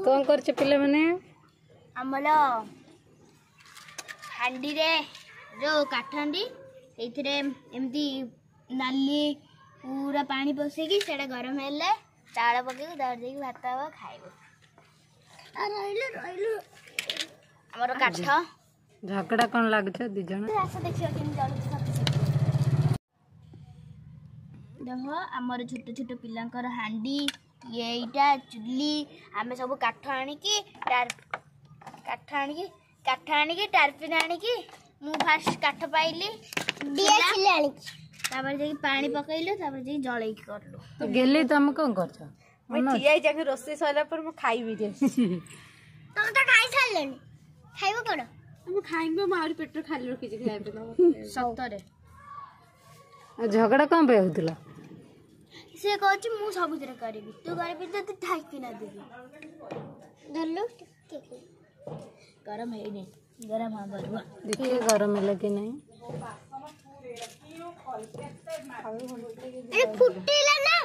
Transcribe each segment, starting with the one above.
कौन कर पिले माने आमर हांडी रे जो काठ हांडी एथिरे एमती नाली पूरा पानी पसैकी सेटा गरम हेले चाउल पकेइक दर देकी भात हवा खाइबो आमर काठ झगड़ा कौन लागछ दी जण रास्ता देखियो केन जळुछ देखो आमर छोट छोट पिलांकर हांडी येटा चुल्ली आमे सब काठ आनिकी टारपिन आनिकी मु फास्ट काठ पाइली डीएसएल आनिकी तापर जे पानी पकइलो तापर जे जळै करलो तो गेली तुम कौन करछ मैं ठिया जाके रोसे सला पर मैं खाइबी रे तुम तो खाइ सारलेनी खाइबो कोन हम खाइबो मारी पेट खाली रखि जे खाइबे न सत्तरे झगड़ा कौन पे होतला से कहछि मु सबुतरे करबी तू करबी तो ठाकी ना देबी धरलो गरम है नहीं गरम हाँ बरुआ देखिए गरम है कि नहीं ए फुटेला ना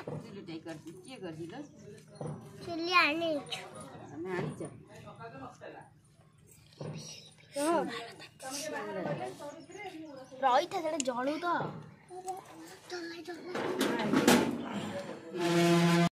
चलिए आने रही था जलू तो